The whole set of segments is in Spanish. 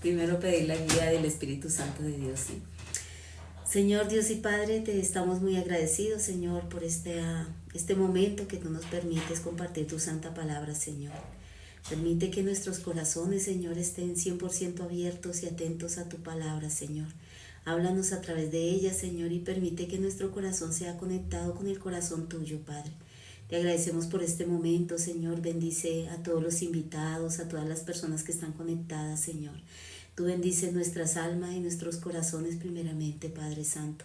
Primero pedir la guía del Espíritu Santo de Dios, ¿sí? Señor Dios y Padre, te estamos muy agradecidos, Señor, por este momento que tú nos permites compartir tu santa palabra, Señor. Permite que nuestros corazones, Señor, estén 100% abiertos y atentos a tu palabra, Señor. Háblanos a través de ella, Señor, y permite que nuestro corazón sea conectado con el corazón tuyo, Padre. Te agradecemos por este momento, Señor. Bendice a todos los invitados, a todas las personas que están conectadas, Señor. Tú bendices nuestras almas y nuestros corazones primeramente, Padre Santo.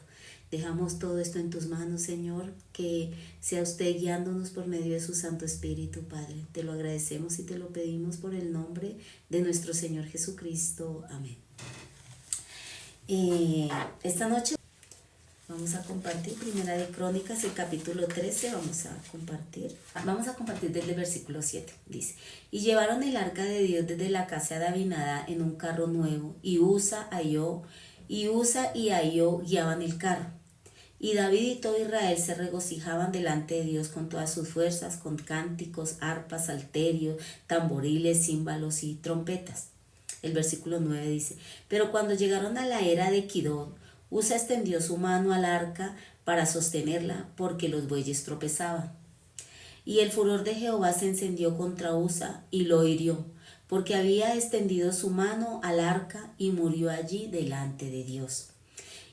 Dejamos todo esto en tus manos, Señor, que sea usted guiándonos por medio de su Santo Espíritu, Padre. Te lo agradecemos y te lo pedimos por el nombre de nuestro Señor Jesucristo. Amén. Esta noche vamos a compartir Primera de Crónicas, el capítulo 13, Vamos a compartir desde el versículo 7, dice: Y llevaron el arca de Dios desde la casa de Abinadab en un carro nuevo, y Usa y Ahío guiaban el carro. Y David y todo Israel se regocijaban delante de Dios con todas sus fuerzas, con cánticos, arpas, salterios, tamboriles, címbalos y trompetas. El versículo 9 dice: Pero cuando llegaron a la era de Kidón, Usa extendió su mano al arca para sostenerla, porque los bueyes tropezaban. Y el furor de Jehová se encendió contra Usa y lo hirió, porque había extendido su mano al arca y murió allí delante de Dios.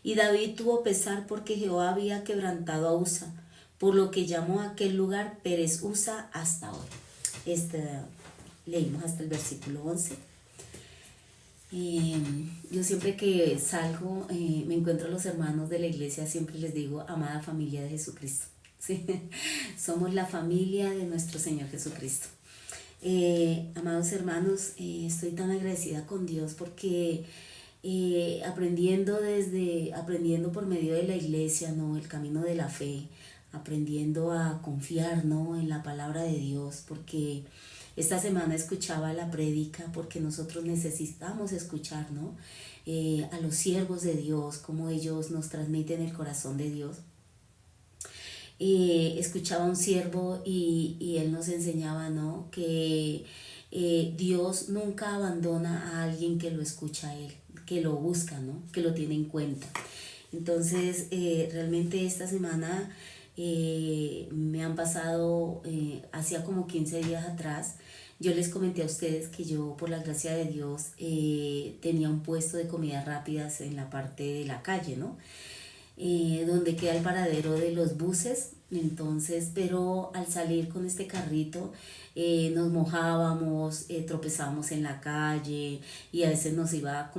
Y David tuvo pesar porque Jehová había quebrantado a Usa, por lo que llamó a aquel lugar Pérez Usa hasta hoy. Leímos hasta el versículo 11. Yo siempre que salgo, me encuentro a los hermanos de la iglesia, siempre les digo: amada familia de Jesucristo. ¿Sí? Somos la familia de nuestro Señor Jesucristo. Amados hermanos, estoy tan agradecida con Dios porque aprendiendo por medio de la iglesia, ¿no?, el camino de la fe, aprendiendo a confiar, ¿no?, en la palabra de Dios, porque esta semana escuchaba la prédica, porque nosotros necesitamos escuchar, ¿no?, a los siervos de Dios, cómo ellos nos transmiten el corazón de Dios. Escuchaba a un siervo y él nos enseñaba, ¿no?, que Dios nunca abandona a alguien que lo escucha a él, que lo busca, ¿no?, que lo tiene en cuenta. Entonces, realmente esta semana me han pasado, hacía como 15 días atrás, yo les comenté a ustedes que yo, por la gracia de Dios, tenía un puesto de comidas rápidas en la parte de la calle, ¿no?, donde queda el paradero de los buses. Entonces, pero al salir con este carrito, nos mojábamos, tropezábamos en la calle, y a veces nos iba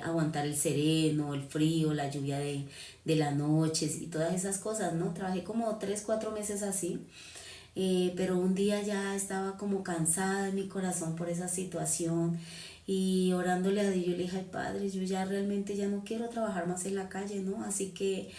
aguantar el sereno, el frío, la lluvia de la noche y todas esas cosas, ¿no? Trabajé como 3, 4 meses así. Pero un día ya estaba como cansada de mi corazón por esa situación, y orándole a Dios, yo le dije: ay, Padre, yo ya realmente ya no quiero trabajar más en la calle, ¿no? Así que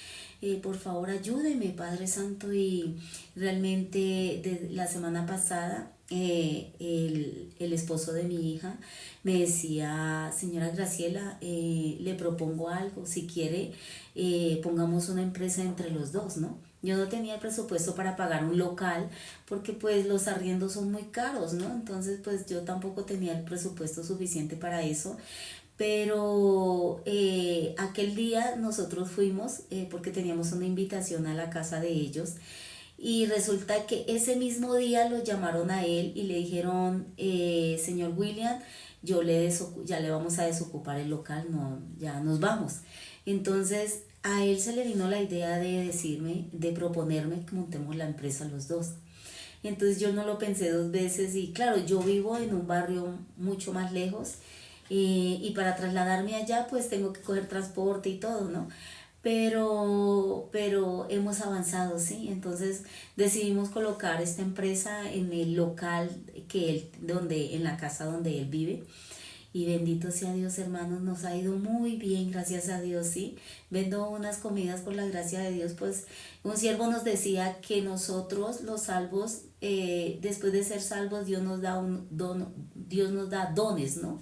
por favor ayúdeme, Padre Santo. Y realmente la semana pasada el esposo de mi hija me decía: señora Graciela, le propongo algo, si quiere pongamos una empresa entre los dos, ¿no? Yo no tenía el presupuesto para pagar un local, porque pues los arriendos son muy caros, ¿no? Entonces pues yo tampoco tenía el presupuesto suficiente para eso. Pero aquel día nosotros fuimos, porque teníamos una invitación a la casa de ellos, y resulta que ese mismo día lo llamaron a él y le dijeron: señor William, ya le vamos a desocupar el local, no, ya nos vamos. Entonces a él se le vino la idea de proponerme que montemos la empresa los dos. Entonces yo no lo pensé 2 veces, y claro, yo vivo en un barrio mucho más lejos, y para trasladarme allá pues tengo que coger transporte y todo, ¿no? Pero hemos avanzado, ¿sí? Entonces decidimos colocar esta empresa en el local en la casa donde él vive. Y bendito sea Dios, hermanos, nos ha ido muy bien, gracias a Dios, ¿sí? Vendo unas comidas por la gracia de Dios. Pues un siervo nos decía que nosotros, los salvos, después de ser salvos, Dios nos da dones, ¿no?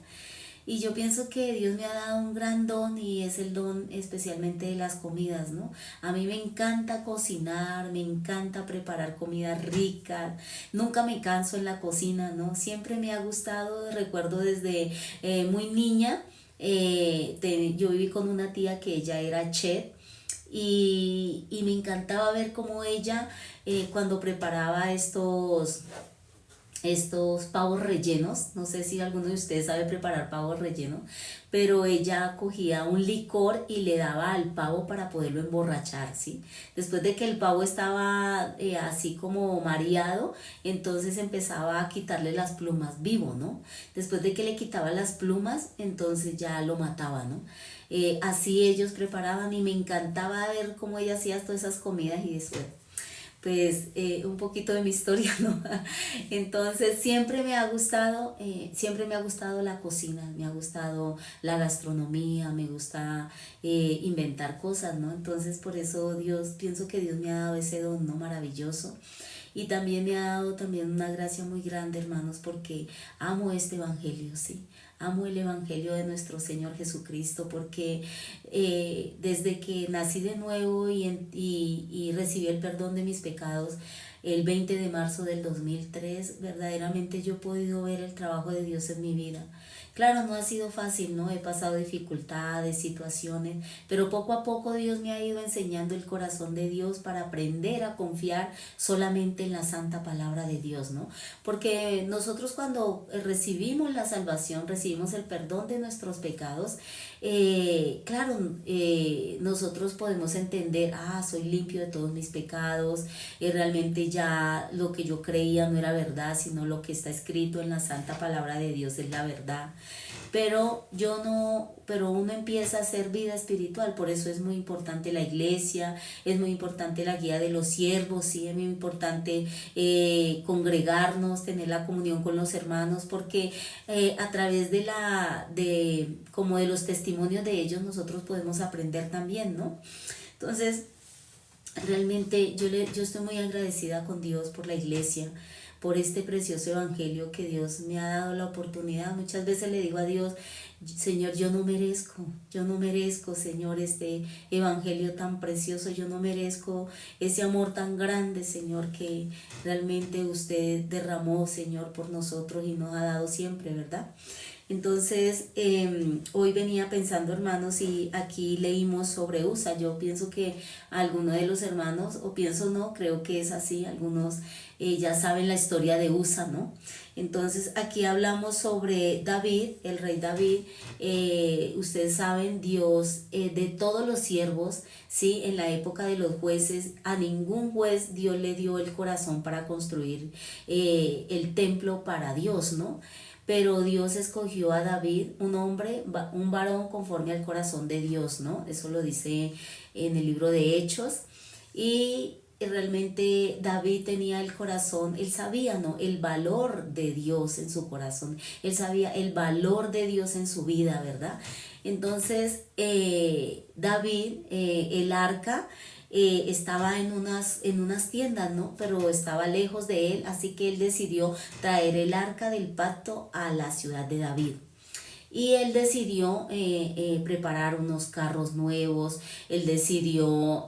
Y yo pienso que Dios me ha dado un gran don y es el don especialmente de las comidas, ¿no? A mí me encanta cocinar, me encanta preparar comidas ricas, nunca me canso en la cocina, ¿no? Siempre me ha gustado, recuerdo desde muy niña, yo viví con una tía que ella era chef y me encantaba ver cómo ella cuando preparaba estos pavos rellenos, no sé si alguno de ustedes sabe preparar pavos rellenos, pero ella cogía un licor y le daba al pavo para poderlo emborrachar, ¿sí? Después de que el pavo estaba así como mareado, entonces empezaba a quitarle las plumas vivo, ¿no? Después de que le quitaba las plumas, entonces ya lo mataba, ¿no? Así ellos preparaban y me encantaba ver cómo ella hacía todas esas comidas y después pues un poquito de mi historia, ¿no? Entonces siempre me ha gustado la cocina, me ha gustado la gastronomía, me gusta inventar cosas, ¿no? Entonces por eso pienso que Dios me ha dado ese don, ¿no? Maravilloso. Y también me ha dado también una gracia muy grande, hermanos, porque amo este evangelio, ¿sí? Amo el evangelio de nuestro Señor Jesucristo porque desde que nací de nuevo y recibí el perdón de mis pecados el 20 de marzo del 2003, verdaderamente yo he podido ver el trabajo de Dios en mi vida. Claro, no ha sido fácil, ¿no? He pasado dificultades, situaciones, pero poco a poco Dios me ha ido enseñando el corazón de Dios para aprender a confiar solamente en la santa palabra de Dios, ¿no? Porque nosotros cuando recibimos la salvación, recibimos el perdón de nuestros pecados, claro, nosotros podemos entender, soy limpio de todos mis pecados, realmente ya lo que yo creía no era verdad, sino lo que está escrito en la santa palabra de Dios es la verdad. Pero uno empieza a hacer vida espiritual, por eso es muy importante la iglesia, es muy importante la guía de los siervos, sí, es muy importante congregarnos, tener la comunión con los hermanos, porque a través como de los testimonios de ellos nosotros podemos aprender también, ¿no? Entonces, realmente yo estoy muy agradecida con Dios por la iglesia, por este precioso evangelio que Dios me ha dado la oportunidad. Muchas veces le digo a Dios, Señor, yo no merezco, Señor, este evangelio tan precioso, yo no merezco ese amor tan grande, Señor, que realmente usted derramó, Señor, por nosotros y nos ha dado siempre, ¿verdad? Entonces, hoy venía pensando, hermanos, y aquí leímos sobre USA. Yo pienso que algunos de los hermanos, o pienso no, creo que es así, algunos ya saben la historia de USA, ¿no? Entonces, aquí hablamos sobre David, el rey David. Ustedes saben, Dios, de todos los siervos, ¿sí? En la época de los jueces, a ningún juez Dios le dio el corazón para construir el templo para Dios, ¿no? Pero Dios escogió a David, un hombre, un varón conforme al corazón de Dios, ¿no? Eso lo dice en el libro de Hechos. Y realmente David tenía el corazón, él sabía, ¿no? El valor de Dios en su corazón. Él sabía el valor de Dios en su vida, ¿verdad? Entonces, David, el arca, estaba en unas tiendas, ¿no? Pero estaba lejos de él, así que él decidió traer el arca del pacto a la ciudad de David. Y él decidió preparar unos carros nuevos, él decidió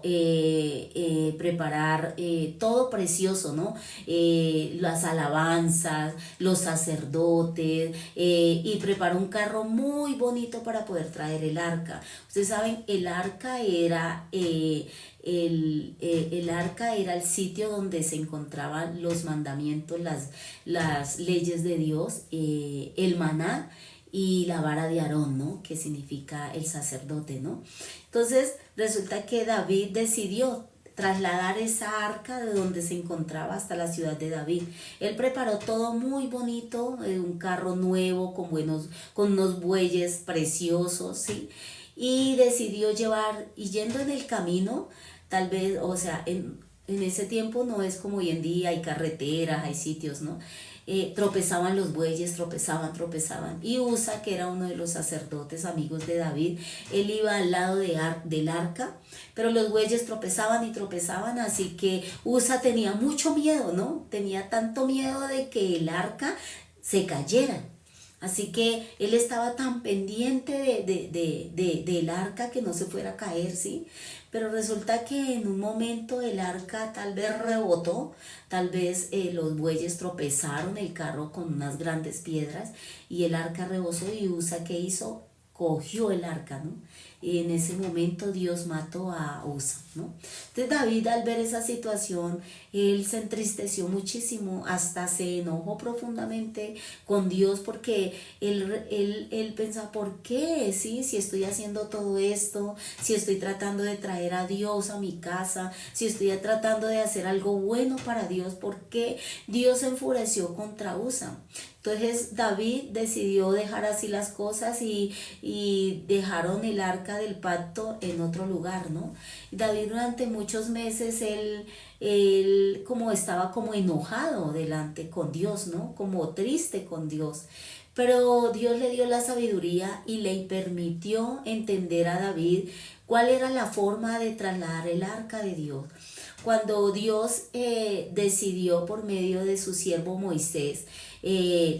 preparar todo precioso, ¿no? Las alabanzas, los sacerdotes, y preparó un carro muy bonito para poder traer el arca. Ustedes saben, el arca era... el arca era el sitio donde se encontraban los mandamientos, las leyes de Dios, el maná y la vara de Aarón, ¿no? Que significa el sacerdote, ¿no? Entonces resulta que David decidió trasladar esa arca de donde se encontraba hasta la ciudad de David. Él preparó todo muy bonito, un carro nuevo con unos bueyes preciosos, ¿sí? Y decidió llevar, y yendo en el camino, tal vez, o sea, en ese tiempo no es como hoy en día, hay carreteras, hay sitios, ¿no? Tropezaban los bueyes, tropezaban. Y Usa, que era uno de los sacerdotes amigos de David, él iba al lado del arca, pero los bueyes tropezaban y tropezaban, así que Usa tenía mucho miedo, ¿no? Tenía tanto miedo de que el arca se cayera. Así que él estaba tan pendiente del arca que no se fuera a caer, ¿sí? Pero resulta que en un momento el arca tal vez rebotó, tal vez los bueyes tropezaron el carro con unas grandes piedras y el arca rebosó y Usa, ¿qué hizo? Cogió el arca, ¿no? Y en ese momento Dios mató a Usa, ¿no? Entonces David, al ver esa situación, él se entristeció muchísimo, hasta se enojó profundamente con Dios porque él pensaba, ¿por qué? ¿Sí? Si estoy haciendo todo esto, si estoy tratando de traer a Dios a mi casa, si estoy tratando de hacer algo bueno para Dios, ¿por qué Dios se enfureció contra Usa? Entonces David decidió dejar así las cosas y dejaron el arca del pacto en otro lugar, ¿no? David durante muchos meses, él como estaba como enojado delante con Dios, ¿no? Como triste con Dios. Pero Dios le dio la sabiduría y le permitió entender a David cuál era la forma de trasladar el arca de Dios. Cuando Dios decidió por medio de su siervo Moisés,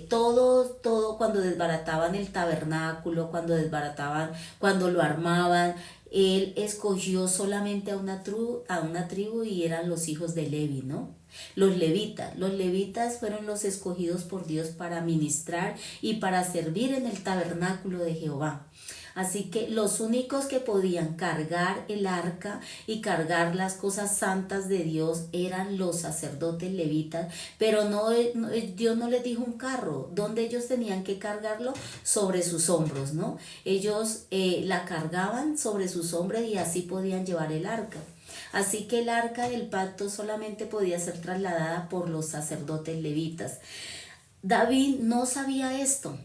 todo cuando desbarataban el tabernáculo, cuando lo armaban, él escogió solamente a una tribu y eran los hijos de Levi, ¿no? Los levitas fueron los escogidos por Dios para ministrar y para servir en el tabernáculo de Jehová. Así que los únicos que podían cargar el arca y cargar las cosas santas de Dios eran los sacerdotes levitas, pero Dios no les dijo un carro, donde ellos tenían que cargarlo sobre sus hombros, ¿no? Ellos la cargaban sobre sus hombros y así podían llevar el arca. Así que el arca del pacto solamente podía ser trasladada por los sacerdotes levitas. David no sabía esto.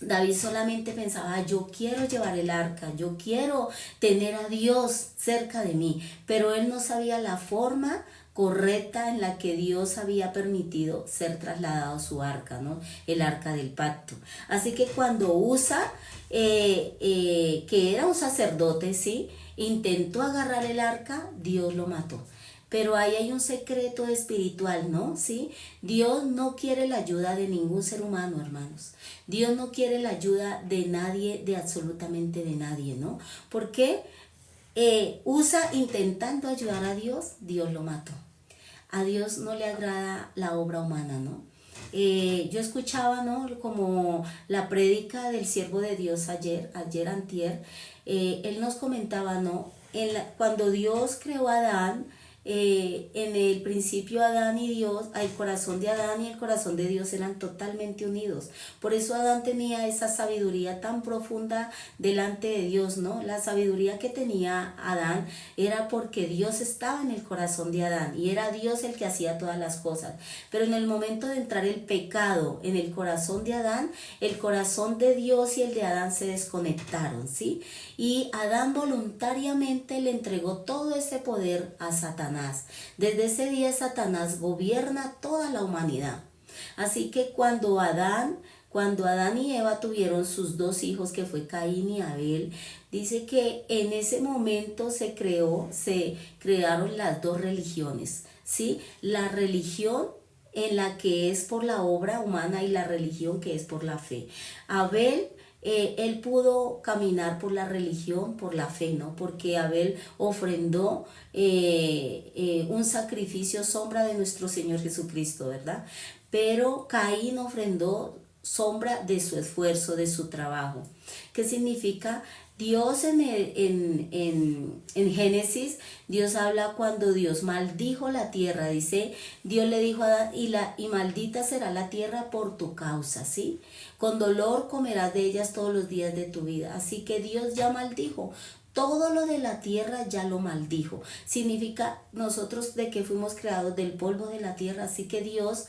David solamente pensaba, yo quiero llevar el arca, yo quiero tener a Dios cerca de mí, pero él no sabía la forma correcta en la que Dios había permitido ser trasladado su arca, ¿no? El arca del pacto. Así que cuando Usa, que era un sacerdote, ¿sí?, intentó agarrar el arca, Dios lo mató. Pero ahí hay un secreto espiritual, ¿no? ¿Sí? Dios no quiere la ayuda de ningún ser humano, hermanos. Dios no quiere la ayuda de nadie, de absolutamente de nadie, ¿no? Porque Usa intentando ayudar a Dios, Dios lo mató. A Dios no le agrada la obra humana, ¿no? Yo escuchaba, ¿no?, como la prédica del siervo de Dios antier, él nos comentaba, ¿no?, cuando Dios creó a Adán, en el principio Adán y Dios, el corazón de Adán y el corazón de Dios eran totalmente unidos. Por eso Adán tenía esa sabiduría tan profunda delante de Dios, ¿no? La sabiduría que tenía Adán era porque Dios estaba en el corazón de Adán y era Dios el que hacía todas las cosas. Pero en el momento de entrar el pecado en el corazón de Adán, el corazón de Dios y el de Adán se desconectaron, ¿sí? Y Adán voluntariamente le entregó todo ese poder a Satanás. Desde ese día Satanás gobierna toda la humanidad. Así que cuando Adán y Eva tuvieron sus dos hijos, que fue Caín y Abel, dice que en ese momento se crearon las dos religiones, ¿sí? La religión en la que es por la obra humana y la religión que es por la fe. Abel, él pudo caminar por la religión, por la fe, ¿no? Porque Abel ofrendó un sacrificio sombra de nuestro Señor Jesucristo, ¿verdad? Pero Caín ofrendó sombra de su esfuerzo, de su trabajo. ¿Qué significa? Dios en Génesis, Dios habla cuando Dios maldijo la tierra, dice, Dios le dijo a Adán, y maldita será la tierra por tu causa, ¿sí? Con dolor comerás de ellas todos los días de tu vida. Así que Dios ya maldijo. Todo lo de la tierra ya lo maldijo. Significa nosotros de que fuimos creados del polvo de la tierra, así que Dios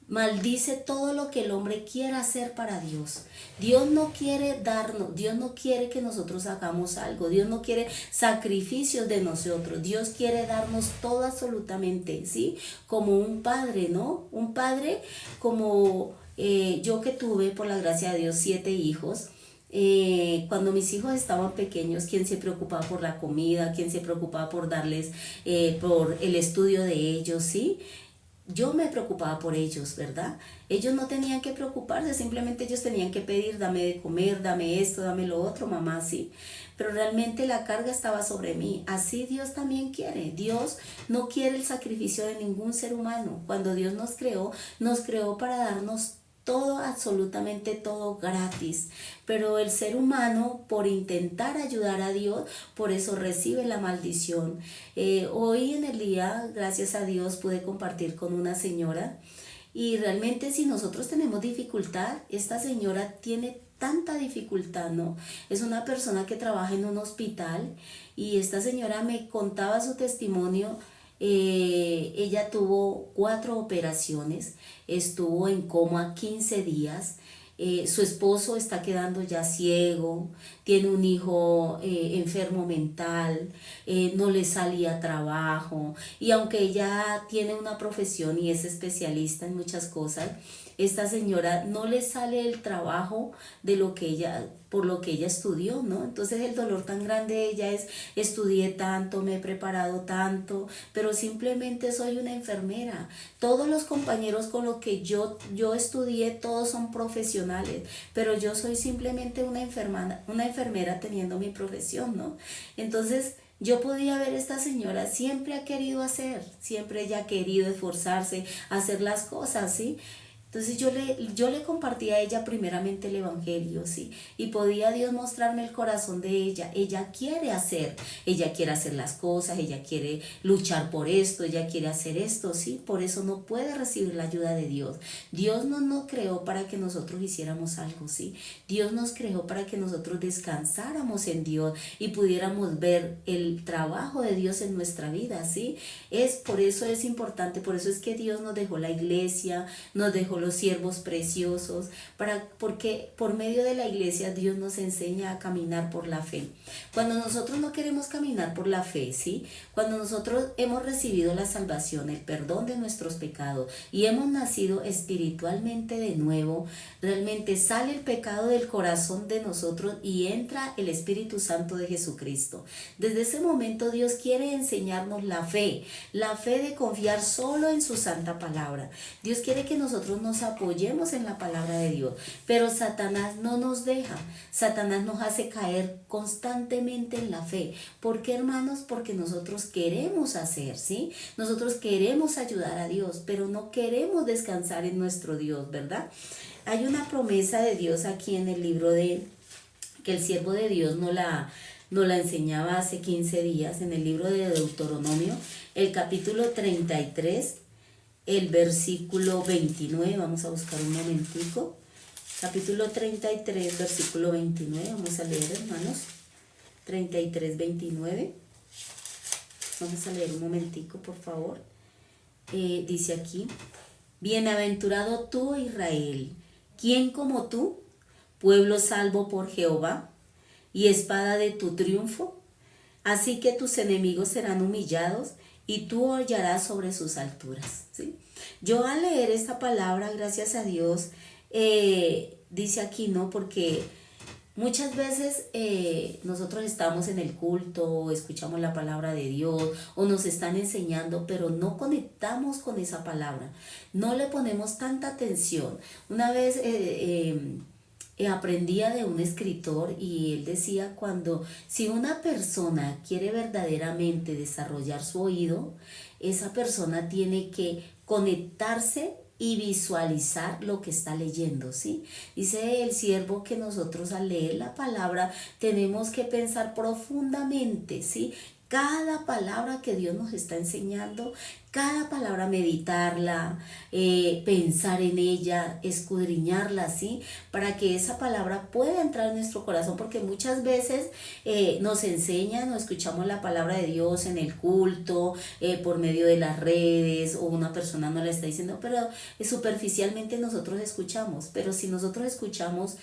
maldice todo lo que el hombre quiera hacer para Dios. Dios no quiere darnos, Dios no quiere que nosotros hagamos algo, Dios no quiere sacrificios de nosotros, Dios quiere darnos todo absolutamente, ¿sí? Como un padre, ¿no? Un padre como yo que tuve, por la gracia de Dios, 7 hijos. Cuando mis hijos estaban pequeños, ¿quién se preocupaba por la comida? ¿Quién se preocupaba por darles, por el estudio de ellos, sí? yo me preocupaba por ellos, ¿verdad? Ellos no tenían que preocuparse, simplemente ellos tenían que pedir, dame de comer, dame esto, dame lo otro, mamá, sí. Pero realmente la carga estaba sobre mí. Así Dios también quiere. Dios no quiere el sacrificio de ningún ser humano. Cuando Dios nos creó para darnos todo, absolutamente todo gratis. Pero el ser humano, por intentar ayudar a Dios, por eso recibe la maldición. Hoy en el día, gracias a Dios, pude compartir con una señora. Y realmente si nosotros tenemos dificultad, esta señora tiene tanta dificultad, ¿no? Es una persona que trabaja en un hospital y esta señora me contaba su testimonio. Ella tuvo 4 operaciones, estuvo en coma 15 días. Su esposo está quedando ya ciego, tiene un hijo enfermo mental, no le salía trabajo, y aunque ella tiene una profesión y es especialista en muchas cosas, esta señora no le sale el trabajo de lo que ella, por lo que ella estudió, ¿no? Entonces el dolor tan grande de ella es, estudié tanto, me he preparado tanto, pero simplemente soy una enfermera. Todos los compañeros con los que yo estudié, todos son profesionales, pero yo soy simplemente una enfermera teniendo mi profesión, ¿no? Entonces, yo podía ver esta señora, siempre ha querido hacer, siempre ella ha querido esforzarse, hacer las cosas, ¿sí? Entonces yo le compartí a ella primeramente el evangelio, ¿sí? Y podía Dios mostrarme el corazón de ella. Ella quiere hacer las cosas, ella quiere luchar por esto, ella quiere hacer esto, ¿sí? Por eso no puede recibir la ayuda de Dios. Dios no nos creó para que nosotros hiciéramos algo, ¿sí? Dios nos creó para que nosotros descansáramos en Dios y pudiéramos ver el trabajo de Dios en nuestra vida, ¿sí? Por eso es importante, por eso es que Dios nos dejó la iglesia, nos dejó los siervos preciosos, porque por medio de la iglesia Dios nos enseña a caminar por la fe. Cuando nosotros no queremos caminar por la fe, ¿sí? Cuando nosotros hemos recibido la salvación, el perdón de nuestros pecados y hemos nacido espiritualmente de nuevo, realmente sale el pecado del corazón de nosotros y entra el Espíritu Santo de Jesucristo. Desde ese momento Dios quiere enseñarnos la fe de confiar solo en su santa palabra. Dios quiere que nosotros nos apoyemos en la palabra de Dios, pero Satanás no nos deja. Satanás nos hace caer constantemente en la fe. ¿Por qué, hermanos? Porque nosotros queremos hacer, ¿sí? Nosotros queremos ayudar a Dios, pero no queremos descansar en nuestro Dios, ¿verdad? Hay una promesa de Dios aquí en el libro que el siervo de Dios nos la enseñaba hace 15 días, en el libro de Deuteronomio, el capítulo 33, el versículo 29, vamos a buscar un momentico, capítulo 33, versículo 29, vamos a leer, hermanos, 33, 29, vamos a leer un momentico, por favor. Dice aquí, bienaventurado tú, Israel, ¿quién como tú, pueblo salvo por Jehová, y espada de tu triunfo? Así que tus enemigos serán humillados y tú hollarás sobre sus alturas, ¿sí? Yo al leer esta palabra, gracias a Dios, dice aquí, ¿no? Porque muchas veces nosotros estamos en el culto, escuchamos la palabra de Dios o nos están enseñando, pero no conectamos con esa palabra, no le ponemos tanta atención. Una vez aprendía de un escritor y él decía si una persona quiere verdaderamente desarrollar su oído, esa persona tiene que conectarse y visualizar lo que está leyendo, ¿sí? Dice el siervo que nosotros al leer la palabra tenemos que pensar profundamente, ¿sí? Cada palabra que Dios nos está enseñando, cada palabra meditarla, pensar en ella, escudriñarla, ¿sí? Para que esa palabra pueda entrar en nuestro corazón, porque muchas veces nos enseñan o escuchamos la palabra de Dios en el culto, por medio de las redes, o una persona nos la está diciendo, pero superficialmente nosotros escuchamos. Pero si nosotros escuchamos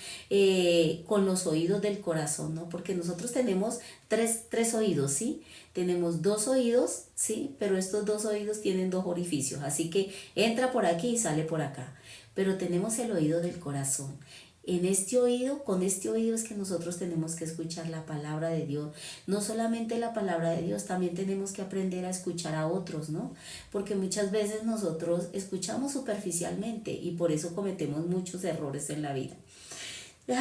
con los oídos del corazón, ¿no? Porque nosotros tenemos tres oídos, ¿sí? Tenemos 2 oídos, ¿sí? Pero estos 2 oídos tienen 2 orificios, así que entra por aquí y sale por acá. Pero tenemos el oído del corazón. en este oído, con este oído es que nosotros tenemos que escuchar la palabra de Dios. No solamente la palabra de Dios, también tenemos que aprender a escuchar a otros, ¿no? Porque muchas veces nosotros escuchamos superficialmente y por eso cometemos muchos errores en la vida.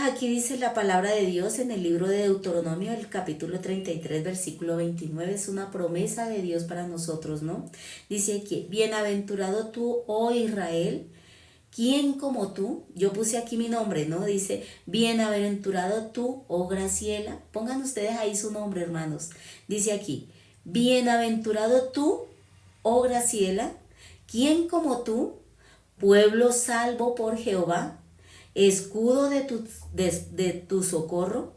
Aquí dice la palabra de Dios en el libro de Deuteronomio, el capítulo 33, versículo 29, es una promesa de Dios para nosotros, ¿no? Dice que, bienaventurado tú, oh Israel, ¿quién como tú? Yo puse aquí mi nombre, ¿no? Dice, bienaventurado tú, oh Graciela. Pongan ustedes ahí su nombre, hermanos. Dice aquí, bienaventurado tú, oh Graciela, ¿quién como tú? Pueblo salvo por Jehová, escudo de tu socorro,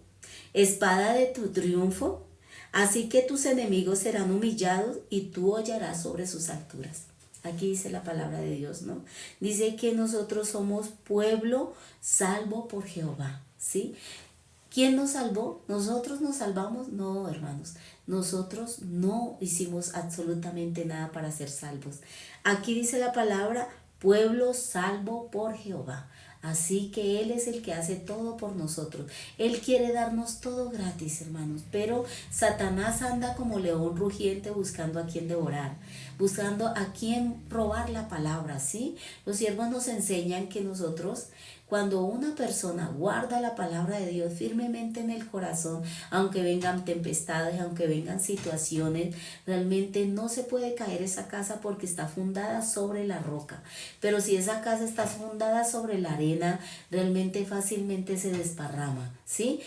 espada de tu triunfo. Así que tus enemigos serán humillados y tú hollarás sobre sus alturas. Aquí dice la palabra de Dios, ¿no? Dice que nosotros somos pueblo salvo por Jehová, ¿sí? ¿Quién nos salvó? ¿Nosotros nos salvamos? No, hermanos. Nosotros no hicimos absolutamente nada para ser salvos. Aquí dice la palabra, pueblo salvo por Jehová. Así que Él es el que hace todo por nosotros. Él quiere darnos todo gratis, hermanos. Pero Satanás anda como león rugiente buscando a quien devorar, buscando a quien robar la palabra, ¿sí? Los siervos nos enseñan que nosotros, cuando una persona guarda la palabra de Dios firmemente en el corazón, aunque vengan tempestades, aunque vengan situaciones, realmente no se puede caer esa casa porque está fundada sobre la roca. Pero si esa casa está fundada sobre la arena, realmente fácilmente se desparrama, ¿sí?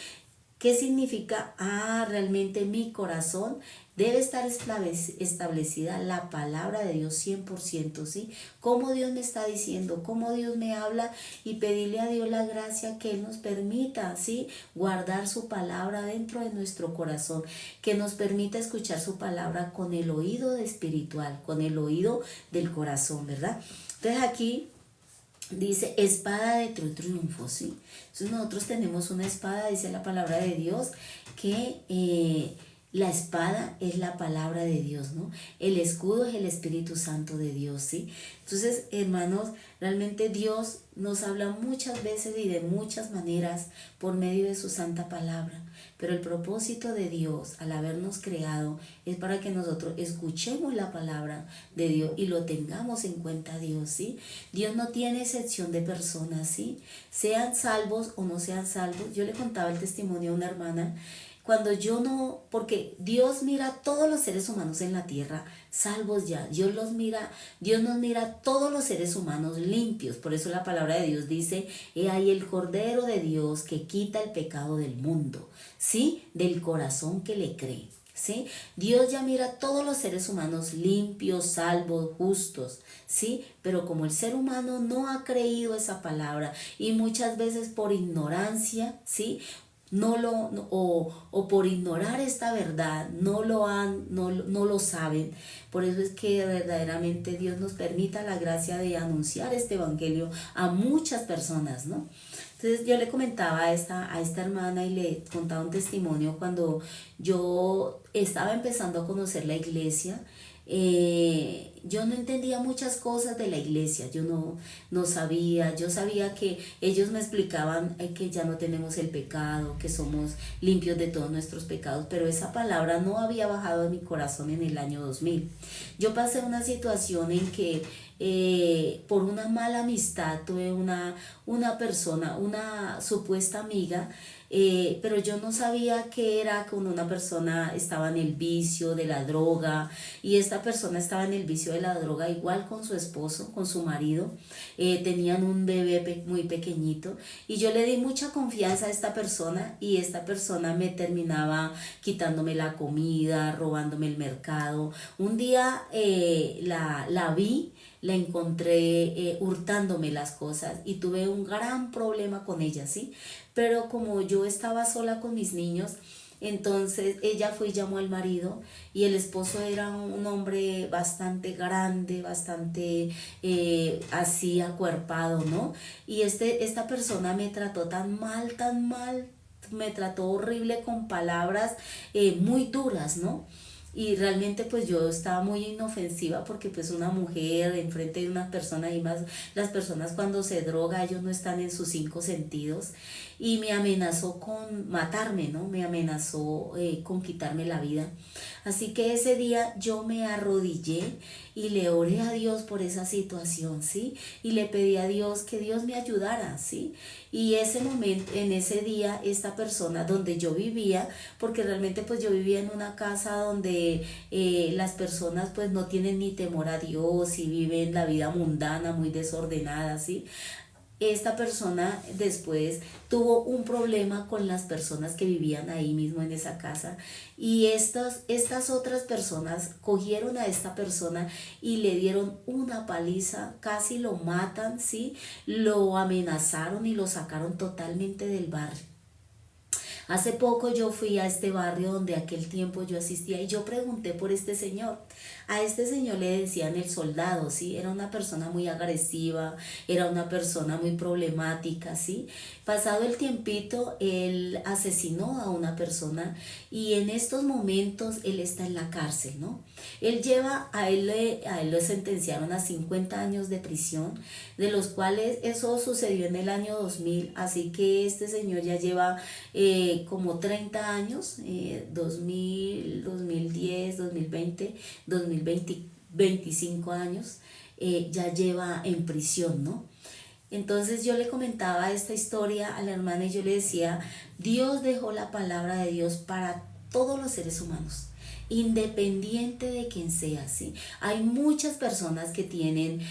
¿Qué significa? Realmente mi corazón debe estar establecida la palabra de Dios 100%, ¿sí? Cómo Dios me está diciendo, cómo Dios me habla, y pedirle a Dios la gracia que Él nos permita, ¿sí? Guardar su palabra dentro de nuestro corazón, que nos permita escuchar su palabra con el oído espiritual, con el oído del corazón, ¿verdad? Entonces aquí dice espada de tu triunfo, ¿sí? Entonces nosotros tenemos una espada, dice la palabra de Dios, que la espada es la palabra de Dios, ¿no? El escudo es el Espíritu Santo de Dios, ¿sí? Entonces, hermanos, realmente Dios nos habla muchas veces y de muchas maneras por medio de su santa palabra. Pero el propósito de Dios al habernos creado es para que nosotros escuchemos la palabra de Dios y lo tengamos en cuenta, Dios, ¿sí? Dios no tiene excepción de personas, ¿sí? Sean salvos o no sean salvos. Yo le contaba el testimonio a una hermana. Porque Dios mira a todos los seres humanos en la tierra salvos ya. Dios nos mira a todos los seres humanos limpios. Por eso la palabra de Dios dice, he ahí el Cordero de Dios que quita el pecado del mundo, ¿sí? Del corazón que le cree, ¿sí? Dios ya mira a todos los seres humanos limpios, salvos, justos, ¿sí? Pero como el ser humano no ha creído esa palabra y muchas veces por ignorancia, ¿sí? O por ignorar esta verdad, no lo saben. Por eso es que verdaderamente Dios nos permita la gracia de anunciar este evangelio a muchas personas, ¿no? Entonces yo le comentaba a esta hermana y le contaba un testimonio cuando yo estaba empezando a conocer la iglesia. Yo no entendía muchas cosas de la iglesia, yo no sabía, yo sabía que ellos me explicaban que ya no tenemos el pecado, que somos limpios de todos nuestros pecados, pero esa palabra no había bajado en mi corazón en el año 2000. Yo pasé una situación en que por una mala amistad tuve una persona, una supuesta amiga, pero yo no sabía que era cuando una persona estaba en el vicio de la droga, y esta persona estaba en el vicio de la droga igual con su esposo, con su marido. Tenían un bebé muy pequeñito y yo le di mucha confianza a esta persona, y esta persona me terminaba quitándome la comida, robándome el mercado. Un día la vi, la encontré hurtándome las cosas y tuve un gran problema con ella, ¿sí? Pero como yo estaba sola con mis niños, entonces ella fue y llamó al marido, y el esposo era un hombre bastante grande, bastante así acuerpado, ¿no? Y esta persona me trató tan mal, me trató horrible con palabras muy duras, ¿no? Y realmente pues yo estaba muy inofensiva porque pues una mujer enfrente de una persona y más las personas cuando se droga ellos no están en sus cinco sentidos y me amenazó con matarme, ¿no? Me amenazó con quitarme la vida. Así que ese día yo me arrodillé y le oré a Dios por esa situación, ¿sí? Y le pedí a Dios que Dios me ayudara, ¿sí? Y ese momento, en ese día, esta persona donde yo vivía, porque realmente pues yo vivía en una casa donde las personas pues no tienen ni temor a Dios y viven la vida mundana, muy desordenada, ¿sí? Esta persona después tuvo un problema con las personas que vivían ahí mismo en esa casa y estas otras personas cogieron a esta persona y le dieron una paliza, casi lo matan, ¿sí? Lo amenazaron y lo sacaron totalmente del barrio. Hace poco yo fui a este barrio donde aquel tiempo yo asistía y yo pregunté por este señor. A este señor le decían el soldado, ¿sí? Era una persona muy agresiva, era una persona muy problemática, ¿sí? Pasado el tiempito, él asesinó a una persona y en estos momentos él está en la cárcel, ¿no? Él lleva, a él lo sentenciaron a 50 años de prisión, de los cuales eso sucedió en el año 2000, así que este señor ya lleva como 30 años, 2000, 2010, 2020, 2020, 25 años, ya lleva en prisión, ¿no? Entonces yo le comentaba esta historia a la hermana y yo le decía, Dios dejó la palabra de Dios para todos los seres humanos, independiente de quién sea, ¿sí? Hay muchas personas que tienen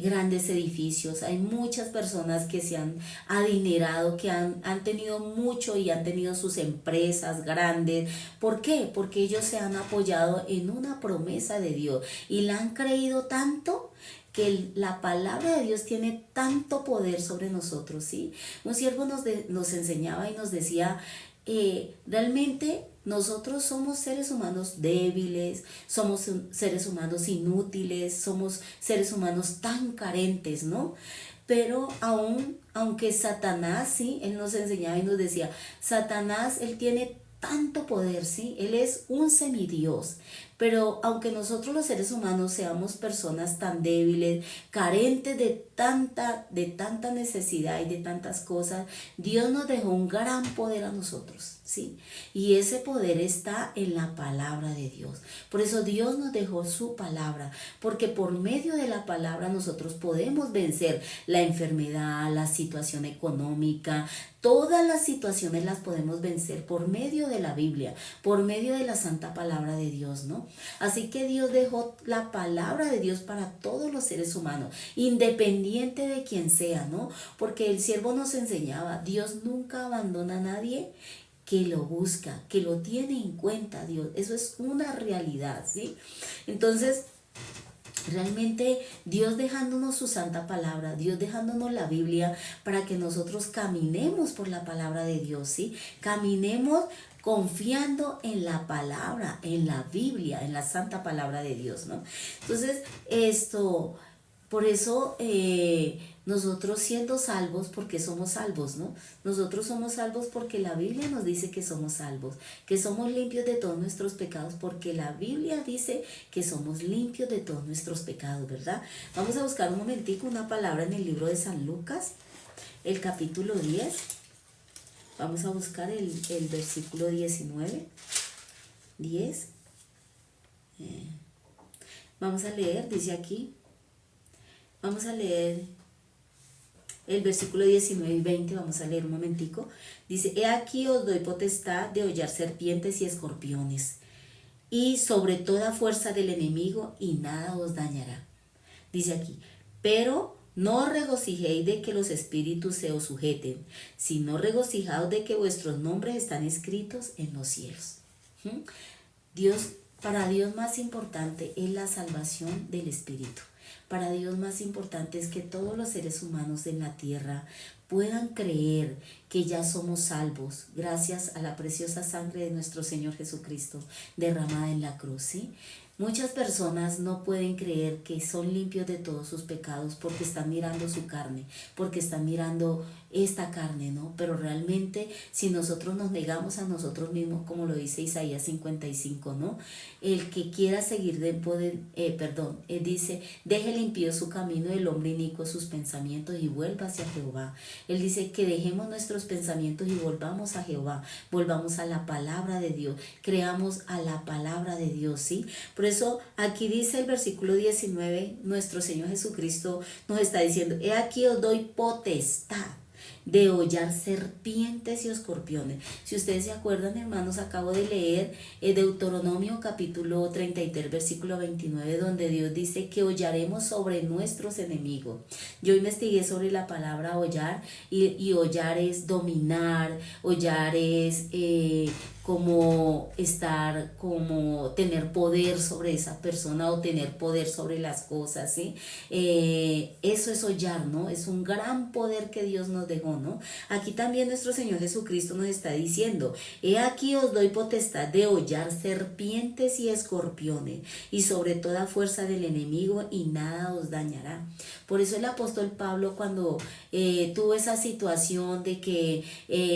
grandes edificios, hay muchas personas que se han adinerado, que han tenido mucho y han tenido sus empresas grandes. ¿Por qué? Porque ellos se han apoyado en una promesa de Dios y la han creído tanto que la palabra de Dios tiene tanto poder sobre nosotros, ¿sí? Un siervo nos enseñaba y nos decía, realmente nosotros somos seres humanos débiles, somos seres humanos inútiles, somos seres humanos tan carentes, ¿no? Pero aunque Satanás, sí, él nos enseñaba y nos decía, Satanás, él tiene tanto poder, sí, él es un semidios, pero aunque nosotros los seres humanos seamos personas tan débiles, carentes de tanta necesidad y de tantas cosas, Dios nos dejó un gran poder a nosotros, ¿sí? Y ese poder está en la palabra de Dios. Por eso Dios nos dejó su palabra, porque por medio de la palabra nosotros podemos vencer la enfermedad, la situación económica, todas las situaciones las podemos vencer por medio de la Biblia, por medio de la santa palabra de Dios, ¿no? Así que Dios dejó la palabra de Dios para todos los seres humanos, independiente de quien sea, ¿no? Porque el siervo nos enseñaba, Dios nunca abandona a nadie que lo busca, que lo tiene en cuenta, Dios. Eso es una realidad, ¿sí? Entonces, realmente Dios dejándonos su santa palabra, Dios dejándonos la Biblia para que nosotros caminemos por la palabra de Dios, ¿sí? Caminemos confiando en la palabra, en la Biblia, en la santa palabra de Dios, ¿no? Entonces, por eso nosotros siendo salvos, porque somos salvos, ¿no? Nosotros somos salvos porque la Biblia nos dice que somos salvos, que somos limpios de todos nuestros pecados, porque la Biblia dice que somos limpios de todos nuestros pecados, ¿verdad? Vamos a buscar un momentico una palabra en el libro de San Lucas, el capítulo 10. Vamos a buscar el versículo 19. 10. Vamos a leer, dice aquí. Vamos a leer el versículo 19 y 20, vamos a leer un momentico. Dice, he aquí os doy potestad de hollar serpientes y escorpiones, y sobre toda fuerza del enemigo, y nada os dañará. Dice aquí, pero no os regocijéis de que los espíritus se os sujeten, sino regocijaos de que vuestros nombres están escritos en los cielos. Para Dios más importante es la salvación del espíritu. Para Dios más importante es que todos los seres humanos en la tierra puedan creer que ya somos salvos gracias a la preciosa sangre de nuestro Señor Jesucristo derramada en la cruz, ¿sí? Muchas personas no pueden creer que son limpios de todos sus pecados porque están mirando su carne, porque están mirando esta carne, ¿no? Pero realmente si nosotros nos negamos a nosotros mismos, como lo dice Isaías 55, ¿no? El que quiera seguir de poder, dice, deje el impío su camino, el hombre inicuo sus pensamientos y vuelva hacia Jehová. Él dice que dejemos nuestros pensamientos y volvamos a Jehová, volvamos a la palabra de Dios, creamos a la palabra de Dios, ¿sí? Por eso aquí dice el versículo 19, nuestro Señor Jesucristo nos está diciendo, he aquí os doy potestad de hollar serpientes y escorpiones. Si ustedes se acuerdan, hermanos, acabo de leer Deuteronomio capítulo 33, versículo 29, donde Dios dice que hollaremos sobre nuestros enemigos. Yo investigué sobre la palabra hollar y hollar es dominar, hollar es como estar, como tener poder sobre esa persona o tener poder sobre las cosas, ¿sí? Eso es hollar, ¿no? Es un gran poder que Dios nos dejó, ¿no? Aquí también nuestro Señor Jesucristo nos está diciendo, he aquí os doy potestad de hollar serpientes y escorpiones y sobre toda fuerza del enemigo y nada os dañará. Por eso el apóstol Pablo, cuando tuvo esa situación de que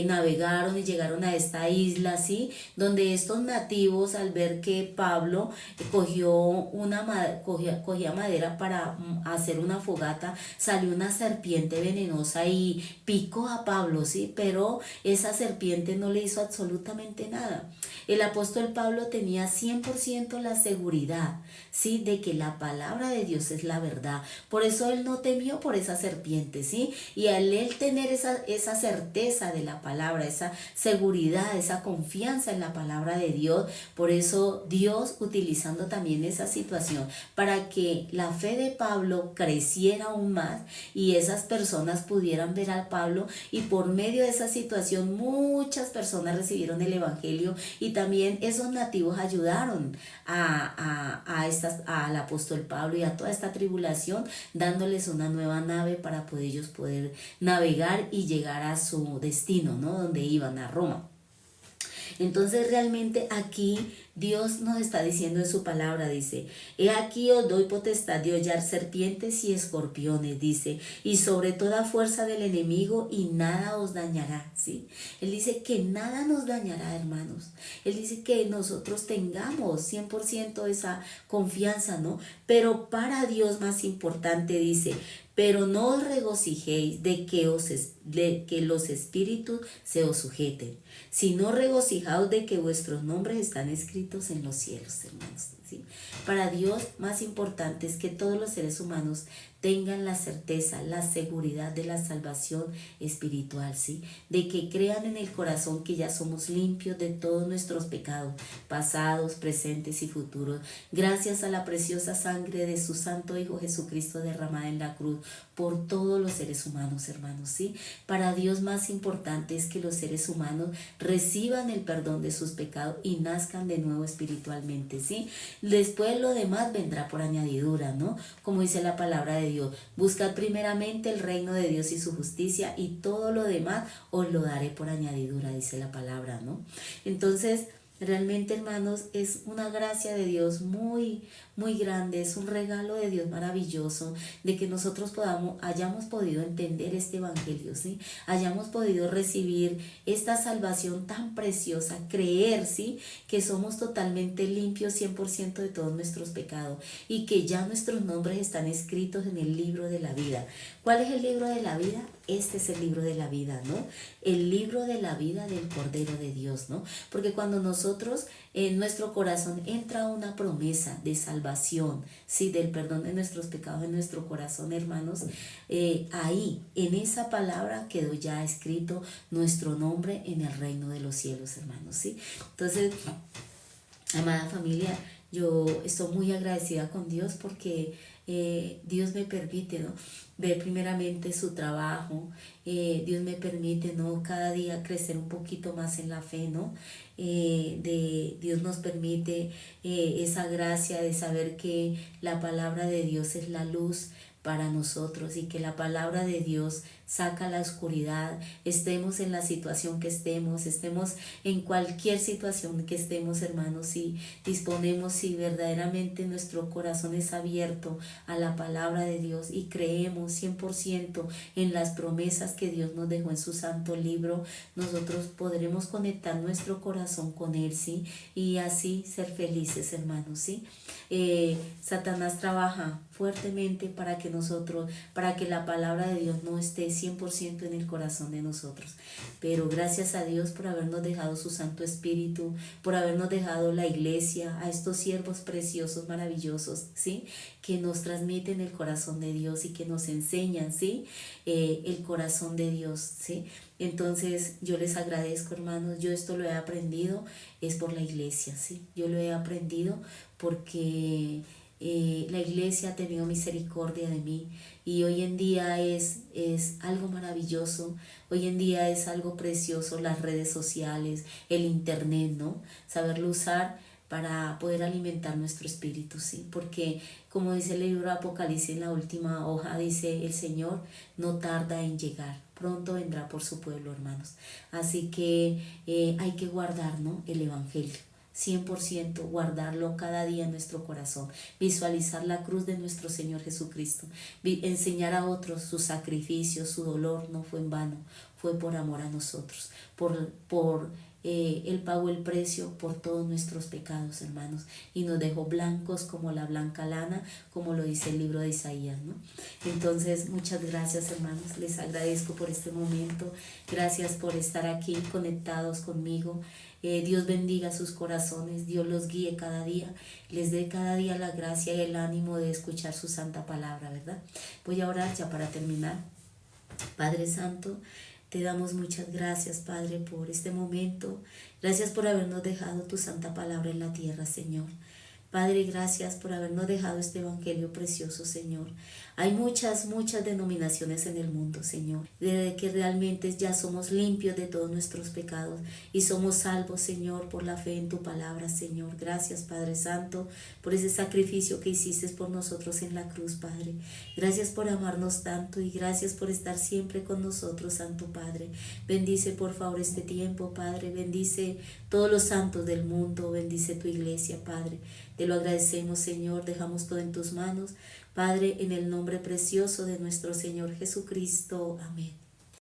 navegaron y llegaron a esta isla, ¿sí? Donde estos nativos, al ver que Pablo cogía madera para hacer una fogata, salió una serpiente venenosa y picó a Pablo, ¿sí? Pero esa serpiente no le hizo absolutamente nada. El apóstol Pablo tenía 100% la seguridad, ¿sí? De que la palabra de Dios es la verdad. Por eso él no temió por esa serpiente, ¿sí? Y al él tener esa certeza de la palabra, esa seguridad, esa confianza en la palabra de Dios, por eso Dios, utilizando también esa situación para que la fe de Pablo creciera aún más y esas personas pudieran ver a Pablo, y por medio de esa situación muchas personas recibieron el evangelio, y también esos nativos ayudaron al apóstol Pablo y a toda esta tribulación, dándoles una nueva nave para ellos poder navegar y llegar a su destino, ¿no? Donde iban, a Roma. Entonces realmente aquí Dios nos está diciendo en su palabra, dice, he aquí os doy potestad de hollar serpientes y escorpiones, dice, y sobre toda fuerza del enemigo y nada os dañará, ¿sí? Él dice que nada nos dañará, hermanos. Él dice que nosotros tengamos 100% esa confianza, ¿no? Pero para Dios más importante dice, pero no os regocijéis de que los espíritus se os sujeten, sino regocijaos de que vuestros nombres están escritos en los cielos, hermanos, ¿sí? Para Dios más importante es que todos los seres humanos tengan la certeza, la seguridad de la salvación espiritual, ¿sí? De que crean en el corazón que ya somos limpios de todos nuestros pecados, pasados, presentes y futuros, gracias a la preciosa sangre de su Santo Hijo Jesucristo derramada en la cruz por todos los seres humanos, hermanos, ¿sí? Para Dios más importante es que los seres humanos reciban el perdón de sus pecados y nazcan de nuevo espiritualmente, ¿sí? Después lo demás vendrá por añadidura, ¿no? Como dice la palabra de Dios, buscad primeramente el reino de Dios y su justicia y todo lo demás os lo daré por añadidura, dice la palabra, ¿no? Entonces, realmente, hermanos, es una gracia de Dios muy, muy grande, es un regalo de Dios maravilloso, de que nosotros hayamos podido entender este evangelio, ¿sí? Hayamos podido recibir esta salvación tan preciosa, creer, ¿sí? Que somos totalmente limpios 100% de todos nuestros pecados y que ya nuestros nombres están escritos en el libro de la vida. ¿Cuál es el libro de la vida? Este es el libro de la vida, ¿no? El libro de la vida del Cordero de Dios, ¿no? Porque cuando nosotros en nuestro corazón entra una promesa de salvación, ¿sí? Del perdón de nuestros pecados en nuestro corazón, hermanos, ahí, en esa palabra quedó ya escrito nuestro nombre en el reino de los cielos, hermanos, ¿sí? Entonces, amada familia, yo estoy muy agradecida con Dios porque Dios me permite, ¿no? Ver primeramente su trabajo, Dios me permite, ¿no? Cada día crecer un poquito más en la fe, ¿no? Dios nos permite esa gracia de saber que la palabra de Dios es la luz para nosotros, y que la palabra de Dios saca la oscuridad, estemos en la situación que estemos en cualquier situación que estemos, hermanos, si disponemos, si verdaderamente nuestro corazón es abierto a la palabra de Dios y creemos 100% en las promesas que Dios nos dejó en su santo libro, nosotros podremos conectar nuestro corazón con Él, ¿sí? Y así ser felices, hermanos, ¿sí? Satanás trabaja fuertemente para que la palabra de Dios no esté 100% en el corazón de nosotros. Pero gracias a Dios por habernos dejado su Santo Espíritu, por habernos dejado la iglesia, a estos siervos preciosos, maravillosos, ¿sí? Que nos transmiten el corazón de Dios y que nos enseñan, ¿sí? El corazón de Dios, ¿sí? Entonces yo les agradezco, hermanos. Yo esto lo he aprendido es por la iglesia, ¿sí? Yo lo he aprendido porque la iglesia ha tenido misericordia de mí, y hoy en día es algo maravilloso, hoy en día es algo precioso las redes sociales, el internet, ¿no? Saberlo usar para poder alimentar nuestro espíritu, ¿sí? Porque como dice el libro de Apocalipsis, en la última hoja dice: el Señor no tarda en llegar, pronto vendrá por su pueblo, hermanos. Así que hay que guardar, ¿no?, el evangelio, 100% guardarlo cada día en nuestro corazón, visualizar la cruz de nuestro Señor Jesucristo, enseñar a otros su sacrificio, su dolor no fue en vano, fue por amor a nosotros, Él pagó el precio por todos nuestros pecados, hermanos, y nos dejó blancos como la blanca lana, como lo dice el libro de Isaías, ¿no? Entonces, muchas gracias, hermanos, les agradezco por este momento, gracias por estar aquí conectados conmigo. Dios bendiga sus corazones, Dios los guíe cada día, les dé cada día la gracia y el ánimo de escuchar su santa palabra, ¿verdad? Voy a orar ya para terminar. Padre Santo, te damos muchas gracias, Padre, por este momento. Gracias por habernos dejado tu santa palabra en la tierra, Señor. Padre, gracias por habernos dejado este evangelio precioso, Señor. Hay muchas denominaciones en el mundo, Señor, de que realmente ya somos limpios de todos nuestros pecados y somos salvos, Señor, por la fe en tu palabra, Señor. Gracias, Padre Santo, por ese sacrificio que hiciste por nosotros en la cruz, Padre. Gracias por amarnos tanto y gracias por estar siempre con nosotros, Santo Padre. Bendice, por favor, este tiempo, Padre. Bendice todos los santos del mundo. Bendice tu iglesia, Padre. Te lo agradecemos, Señor. Dejamos todo en tus manos, Padre, en el nombre precioso de nuestro Señor Jesucristo. Amén.